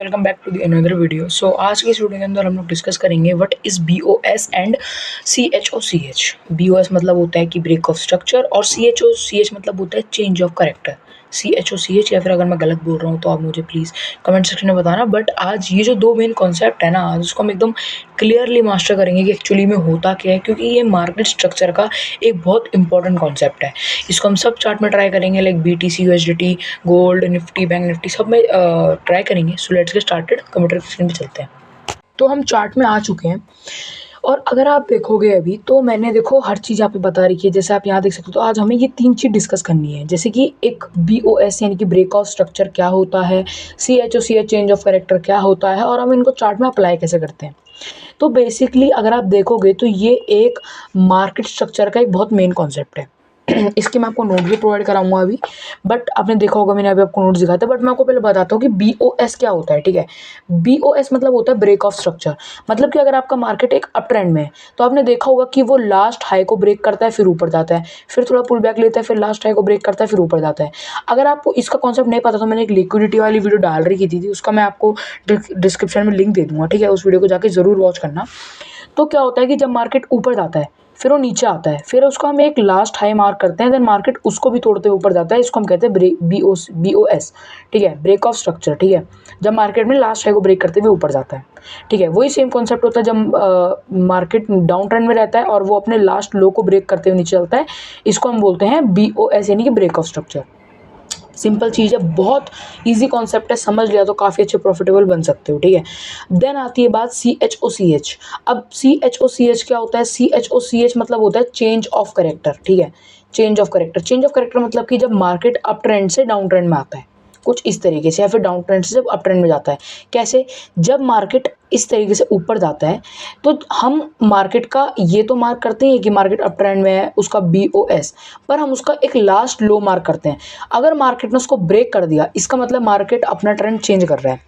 Welcome back to the another video. आज की इस वीडियो के अंदर हम लोग डिस्कस करेंगे what is BOS and CHOCH। BOS मतलब होता है कि ब्रेक ऑफ स्ट्रक्चर और CHOCH मतलब होता है चेंज ऑफ करेक्टर। CHOCH या फिर अगर मैं गलत बोल रहा हूँ तो आप मुझे प्लीज़ कमेंट सेक्शन में बताना। बट आज ये जो दो मेन कॉन्सेप्ट है ना, आज उसको हम एकदम क्लियरली मास्टर करेंगे कि एक्चुअली में होता क्या है, क्योंकि ये मार्केट स्ट्रक्चर का एक बहुत इंपॉर्टेंट कॉन्सेप्ट है। इसको हम सब चार्ट में ट्राई करेंगे, like BTC, USDT, gold, Nifty, bank Nifty, सब में ट्राई करेंगे। So let's get started. Computer screen पे चलते हैं। तो हम चार्ट में आ चुके हैं और अगर आप देखोगे अभी तो मैंने देखो हर चीज़ यहाँ पे बता रखी है। जैसे आप यहाँ देख सकते हो, तो आज हमें ये तीन चीज़ डिस्कस करनी है। जैसे कि एक BOS यानी कि ब्रेक ऑफ स्ट्रक्चर क्या होता है, CHOCH चेंज ऑफ कैरेक्टर क्या होता है, और हम इनको चार्ट में अप्लाई कैसे करते हैं। तो बेसिकली अगर आप देखोगे तो ये एक मार्केट स्ट्रक्चर का एक बहुत मेन कॉन्सेप्ट है। इसके मैं आपको नोट भी प्रोवाइड कराऊंगा अभी, बट आपने देखा होगा मैंने अभी आपको नोट्स दिखाया था। बट मैं आपको पहले बताता हूँ कि BOS क्या होता है। ठीक है, BOS मतलब होता है ब्रेक ऑफ स्ट्रक्चर। मतलब कि अगर आपका मार्केट एक अप ट्रेंड में है तो आपने देखा होगा कि वो लास्ट हाई को ब्रेक करता है, फिर ऊपर जाता है, फिर थोड़ा पुल बैक लेता है, फिर लास्ट हाई को ब्रेक करता है, फिर ऊपर जाता है। अगर आपको इसका कॉन्सेप्ट नहीं पता तो मैंने एक लिक्विडिटी वाली वीडियो डाल रही थी, उसका मैं आपको डिस्क्रिप्शन में लिंक दे दूंगा। ठीक है, उस वीडियो को जाके जरूर वॉच करना। तो क्या होता है कि जब मार्केट ऊपर जाता है फिर वो नीचे आता है, फिर उसको हम एक लास्ट हाई मार्क करते हैं, देन मार्केट उसको भी तोड़ते हुए ऊपर जाता है। इसको हम कहते हैं BOS। ठीक है, ब्रेक ऑफ स्ट्रक्चर। ठीक है, जब मार्केट में लास्ट हाई को ब्रेक करते हुए ऊपर जाता है। ठीक है, वही सेम कॉन्सेप्ट होता है जब मार्केट डाउन ट्रेंड में रहता है और वो अपने लास्ट लो को ब्रेक करते हुए नीचे चलता है। इसको हम बोलते हैं BOS यानी कि ब्रेक ऑफ स्ट्रक्चर। सिंपल चीज़ है, बहुत इजी कॉन्सेप्ट है, समझ लिया तो काफ़ी अच्छे प्रॉफिटेबल बन सकते हो। ठीक है, देन आती है बात CHOCH। अब CHOCH क्या होता है? CHOCH मतलब होता है चेंज ऑफ करेक्टर। ठीक है, change of character. Change of character मतलब कि जब मार्केट अप ट्रेंड से डाउन ट्रेंड में आता है, कुछ इस तरीके से, या फिर डाउन ट्रेंड से जब अप ट्रेंड में जाता है। कैसे? जब मार्केट इस तरीके से ऊपर जाता है तो हम मार्केट का ये तो मार्क करते हैं कि मार्केट अप ट्रेंड में है, उसका BOS, पर हम उसका एक लास्ट लो मार्क करते हैं। अगर मार्केट ने उसको ब्रेक कर दिया, इसका मतलब मार्केट अपना ट्रेंड चेंज कर रहा है।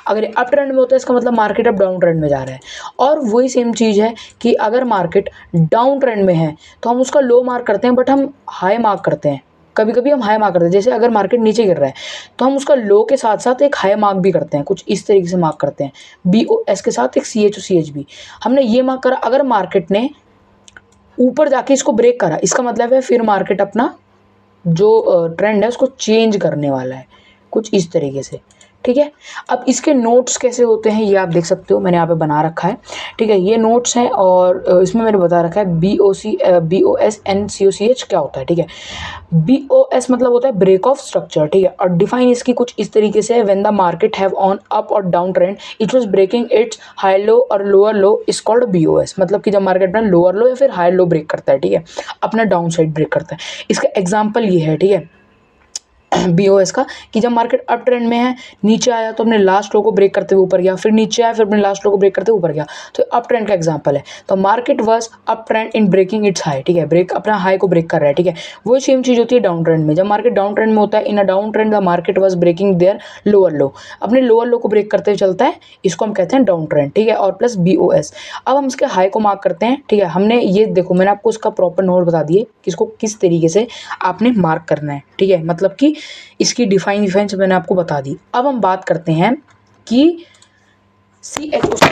अगर अप ट्रेंड में होता है, इसका मतलब मार्केट अब डाउन ट्रेंड में जा रहा है। और वही सेम चीज़ है कि अगर मार्केट डाउन ट्रेंड में है तो हम उसका लो मार्क करते हैं, बट हम हाई मार्क करते हैं। कभी कभी हम हाई मार्क करते हैं, जैसे अगर मार्केट नीचे गिर रहा है तो हम उसका लो के साथ साथ एक हाई मार्क भी करते हैं, कुछ इस तरीके से मार्क करते हैं। BOS के साथ एक CHOCH भी हमने ये मार्क करा। अगर मार्केट ने ऊपर जाके इसको ब्रेक करा, इसका मतलब है फिर मार्केट अपना जो ट्रेंड है उसको चेंज करने वाला है, कुछ इस तरीके से। ठीक है, अब इसके नोट्स कैसे होते हैं ये आप देख सकते हो, मैंने यहाँ पे बना रखा है। ठीक है, ये नोट्स हैं और इसमें मैंने बता रखा है BOS एंड COCH क्या होता है। ठीक है, BOS मतलब होता है ब्रेक ऑफ स्ट्रक्चर। ठीक है, और डिफाइन इसकी कुछ इस तरीके से है, when the market have on up और down trend it was breaking its high low और lower low is called BOS। मतलब कि जब मार्केट में लोअर लो या फिर हाई लो ब्रेक करता है, ठीक है, अपना डाउन साइड ब्रेक करता है। इसका एग्जाम्पल ये है, ठीक है, BOS का, कि जब मार्केट अप ट्रेंड में है, नीचे आया तो अपने लास्ट लो को ब्रेक करते हुए ऊपर गया, फिर नीचे आया, फिर अपने लास्ट लो को ब्रेक करते हुए ऊपर गया, तो अप ट्रेंड का एग्जांपल है। तो market was up trend in breaking its high. ठीक है, ब्रेक अपना हाई को ब्रेक कर रहा है। ठीक है, वो सेम चीज होती है डाउन ट्रेंड में। जब मार्केट डाउन ट्रेंड में होता है, in a down trend the market was breaking their lower low, अपने लोअर लो को ब्रेक करते हुए चलता है, इसको हम कहते हैं डाउन ट्रेंड। ठीक है, और प्लस BOS। अब हम इसके हाई को मार्क करते हैं। ठीक है, हमने ये देखो, मैंने आपको इसका प्रॉपर नोट बता दिए कि इसको किस तरीके से आपने मार्क करना है। ठीक है, मतलब कि इसकी डिफाइन से मैंने आपको बता दी। अब हम बात करते हैं कि CHOCH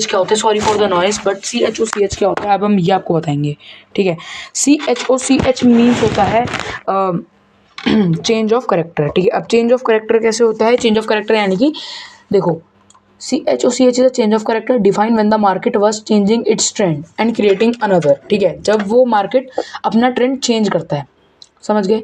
क्या होता है। Sorry for the noise, but CHOCH क्या होता है अब हम ये आपको बताएंगे। ठीक है, CHOCH मीन्स होता है चेंज ऑफ करेक्टर। ठीक है, अब चेंज ऑफ करेक्टर कैसे होता है? चेंज ऑफ करेक्टर यानी कि देखो, CHOCH is a change of character define when the market was changing its trend and creating another. ठीक है, जब वो मार्केट अपना ट्रेंड चेंज करता है, समझ गए?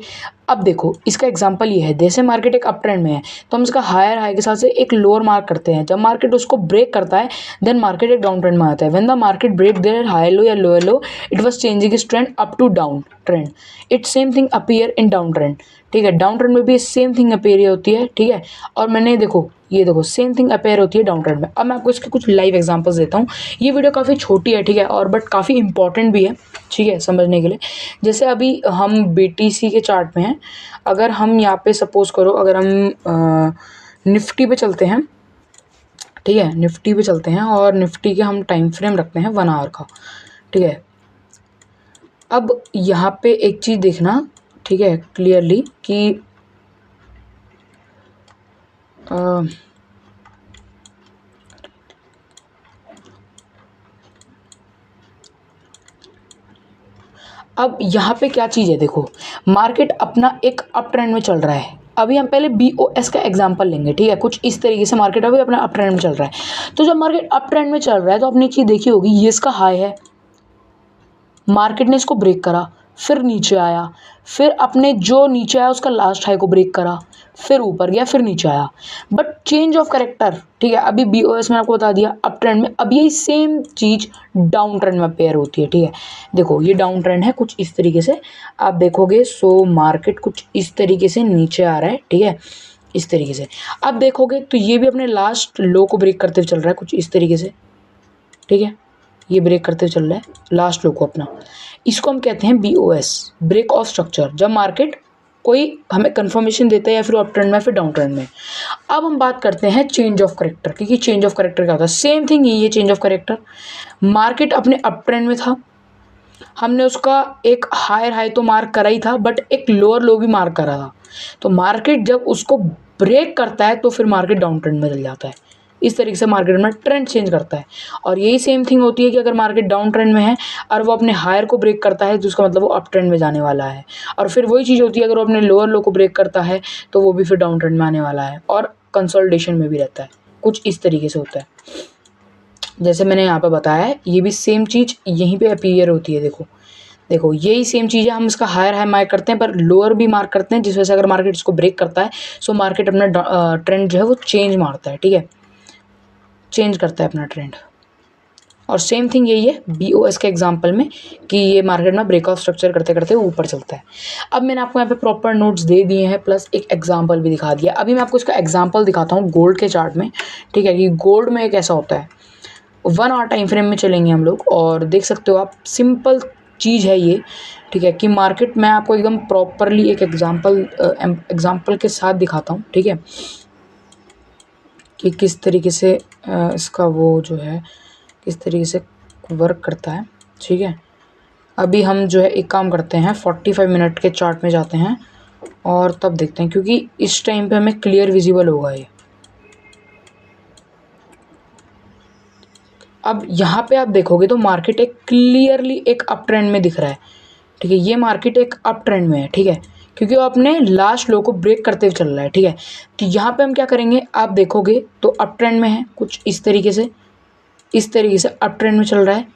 अब देखो, इसका एग्जांपल ये है, जैसे मार्केट एक अप ट्रेंड में है तो हम इसका हायर हाई के साथ से एक लोअर मार्क करते हैं। जब मार्केट उसको ब्रेक करता है, देन मार्केट एक डाउन ट्रेंड में आता है। When the market break their high low या lower low, it was changing its trend up to down trend. It same thing appear in down trend. ठीक है, डाउन ट्रेंड में भी same thing appear होती है। ठीक है, और मैंने देखो, ये देखो, सेम थिंग अपेयर होती है डाउन ट्रेंड में। अब मैं आपको इसके कुछ लाइव एग्जांपल्स देता हूँ। ये वीडियो काफ़ी छोटी है, ठीक है, और बट काफ़ी इंपॉर्टेंट भी है, ठीक है, समझने के लिए। जैसे अभी हम BTC के चार्ट में हैं, अगर हम यहाँ पे सपोज करो, अगर हम निफ्टी पे चलते हैं, ठीक है, निफ्टी पे चलते हैं और निफ्टी के हम टाइम फ्रेम रखते हैं 1 आवर का। ठीक है, अब यहाँ पे एक चीज़ देखना, ठीक है, क्लियरली, कि अब यहाँ पे क्या चीज़ है, देखो मार्केट अपना एक अप ट्रेंड में चल रहा है। अभी हम पहले BOS का एग्जांपल लेंगे, ठीक है। कुछ इस तरीके से मार्केट अभी अपना अप ट्रेंड में चल रहा है। तो जब मार्केट अप ट्रेंड में चल रहा है तो आपने चीज़ देखी होगी, ये इसका हाई है, मार्केट ने इसको ब्रेक करा, फिर नीचे आया, फिर अपने जो नीचे आया उसका लास्ट हाई को ब्रेक करा, फिर ऊपर गया, फिर नीचे आया। बट चेंज ऑफ करेक्टर, ठीक है, अभी BOS में आपको बता दिया अप ट्रेंड में, अब यही सेम चीज़ डाउन ट्रेंड में अपेयर होती है, ठीक है। देखो ये डाउन ट्रेंड है कुछ इस तरीके से, आप देखोगे सो मार्केट कुछ इस तरीके से नीचे आ रहा है, ठीक है, इस तरीके से। अब देखोगे तो ये भी अपने लास्ट लो को ब्रेक करते हुए चल रहा है कुछ इस तरीके से, ठीक है, ये ब्रेक करते हुए चल रहा है लास्ट लो को अपना। इसको हम कहते हैं BOS, ब्रेक ऑफ स्ट्रक्चर, जब मार्केट कोई हमें कंफर्मेशन देता है या फिर अप ट्रेंड में फिर डाउन ट्रेंड में। अब हम बात करते हैं चेंज ऑफ करेक्टर, क्योंकि चेंज ऑफ करेक्टर क्या होता है, सेम थिंग ही है चेंज ऑफ करेक्टर। मार्केट अपने अप ट्रेंड में था, हमने उसका एक हायर हाई तो मार्क करा ही था, बट एक लोअर लो भी मार्क करा था। तो मार्केट जब उसको ब्रेक करता है तो फिर मार्केट डाउन ट्रेंड में चल जाता है। इस तरीके से मार्केट में ट्रेंड चेंज करता है। और यही सेम थिंग होती है कि अगर मार्केट डाउन ट्रेंड में है और वो अपने हायर को ब्रेक करता है तो उसका मतलब वो अप ट्रेंड में जाने वाला है। और फिर वही चीज़ होती है, अगर वो अपने लोअर लो को ब्रेक करता है तो वो भी फिर डाउन ट्रेंड में आने वाला है और कंसोलिडेशन में भी रहता है। कुछ इस तरीके से होता है, जैसे मैंने यहाँ पर बताया है, ये भी सेम चीज़ यहीं पर अपीयर होती है। देखो यही सेम चीज़ है, हम इसका हायर हाई मार्क करते हैं पर लोअर भी मार्क करते हैं, जिस वजह से अगर मार्केट इसको ब्रेक करता है सो मार्केट अपना ट्रेंड जो है वो चेंज मारता है, ठीक है, चेंज करता है अपना ट्रेंड। और सेम थिंग यही है BOS के एग्जांपल में कि ये मार्केट में ब्रेक ऑफ स्ट्रक्चर करते करते ऊपर चलता है। अब मैंने आपको यहाँ पे प्रॉपर नोट्स दे दिए हैं प्लस एक एग्जांपल भी दिखा दिया। अभी मैं आपको इसका एग्जांपल दिखाता हूँ गोल्ड के चार्ट में, ठीक है, कि गोल्ड में कैसा होता है। 1 आवर टाइम फ्रेम में चलेंगे हम लोग और देख सकते हो आप, सिंपल चीज़ है ये, ठीक है, कि मार्केट मैं आपको एकदम प्रॉपरली एक एग्जाम्पल के साथ दिखाता हूँ, ठीक है, कि किस तरीके से इसका वो जो है किस तरीके से वर्क करता है, ठीक है। अभी हम जो है एक काम करते हैं, 45 मिनट के चार्ट में जाते हैं और तब देखते हैं, क्योंकि इस टाइम पे हमें क्लियर विजिबल होगा ये। अब यहाँ पे आप देखोगे तो मार्केट एक क्लियरली एक अप ट्रेंड में दिख रहा है, ठीक है, ये मार्केट एक अप ट्रेंड में है, ठीक है, क्योंकि वो अपने लास्ट लो को ब्रेक करते हुए चल रहा है, ठीक है। तो यहाँ पे हम क्या करेंगे, आप देखोगे तो अप ट्रेंड में है कुछ इस तरीके से अप ट्रेंड में चल रहा है,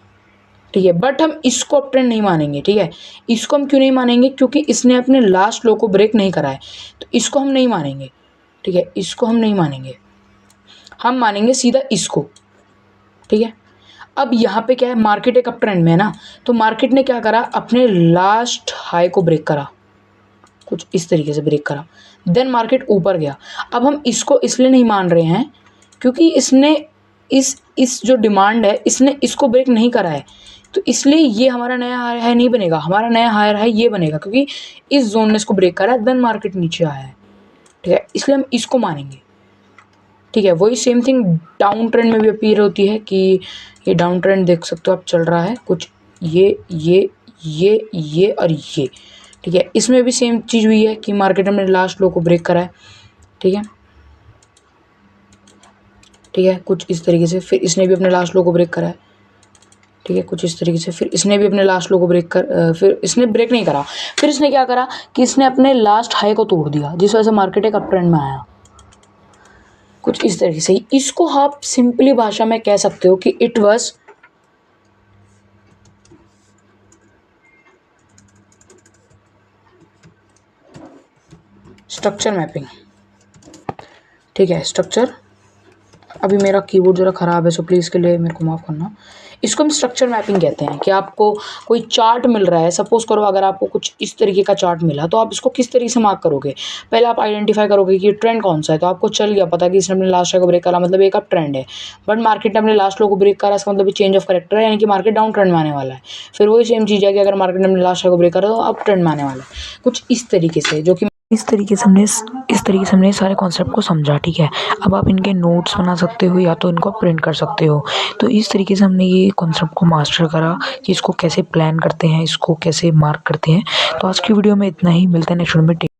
ठीक है, बट हम इसको अप ट्रेंड नहीं मानेंगे, ठीक है। इसको हम क्यों नहीं मानेंगे, क्योंकि इसने अपने लास्ट लो को ब्रेक नहीं करा है, तो इसको हम नहीं मानेंगे, ठीक है, इसको हम नहीं मानेंगे, हम मानेंगे सीधा इसको, ठीक है। अब यहाँ पे क्या है, मार्केट एक अप ट्रेंड में है ना, तो मार्केट ने क्या करा, अपने लास्ट हाई को ब्रेक करा, कुछ इस तरीके से ब्रेक करा, देन मार्केट ऊपर गया। अब हम इसको इसलिए नहीं मान रहे हैं क्योंकि इसने इस जो डिमांड है इसने इसको ब्रेक नहीं करा है, तो इसलिए ये हमारा नया हायर हाई नहीं बनेगा, हमारा नया हायर हाई ये बनेगा, क्योंकि इस जोन ने इसको ब्रेक करा है, देन मार्केट नीचे आया है, ठीक है, इसलिए हम इसको मानेंगे, ठीक है। वही सेम थिंग डाउन ट्रेंड में भी अपीयर होती है कि ये डाउन ट्रेंड देख सकते हो आप चल रहा है कुछ ये और ये, ठीक है, इसमें भी सेम चीज़ हुई है कि मार्केट ने लास्ट लो को ब्रेक करा है, ठीक है, कुछ इस तरीके से, फिर इसने भी अपने लास्ट लो को ब्रेक करा है, ठीक है, कुछ इस तरीके से, फिर इसने भी अपने लास्ट लो को फिर इसने ब्रेक नहीं करा, फिर इसने क्या करा कि इसने अपने लास्ट हाई को तोड़ दिया, जिस वजह से मार्केट एक अप ट्रेंड में आया, कुछ इस तरीके से। इसको आप सिंपली भाषा में कह सकते हो कि इट वाज स्ट्रक्चर मैपिंग, ठीक है, स्ट्रक्चर। अभी मेरा कीबोर्ड ज़रा ख़राब है सो प्लीज़ के लिए मेरे को माफ़ करना। इसको हम स्ट्रक्चर मैपिंग कहते हैं कि आपको कोई चार्ट मिल रहा है, सपोज़ करो अगर आपको कुछ इस तरीके का चार्ट मिला तो आप इसको किस तरीके से मार्क करोगे, पहले आप आइडेंटिफाई करोगे कि ट्रेंड कौन सा है, तो आपको चल गया पता कि इसने अपने लास्ट को ब्रेक करा, मतलब एक अप ट्रेंड है, बट मार्केट ने अपने लास्ट लो को ब्रेक करा, इसका मतलब चेंज ऑफ करेक्टर है, यानी कि मार्केट डाउन ट्रेंड में आने वाला है। फिर वही सेम चीज़ है कि अगर मार्केट ने अपने लास्ट को ब्रेक करा तो अप ट्रेंड में आने वाला है, कुछ इस तरीके से, जो कि इस तरीके से हमने सारे कॉन्सेप्ट को समझा, ठीक है। अब आप इनके नोट्स बना सकते हो या तो इनको प्रिंट कर सकते हो। तो इस तरीके से हमने ये कॉन्सेप्ट को मास्टर करा कि इसको कैसे प्लान करते हैं, इसको कैसे मार्क करते हैं। तो आज की वीडियो में इतना ही, मिलते हैं नेक्स्ट वीडियो में।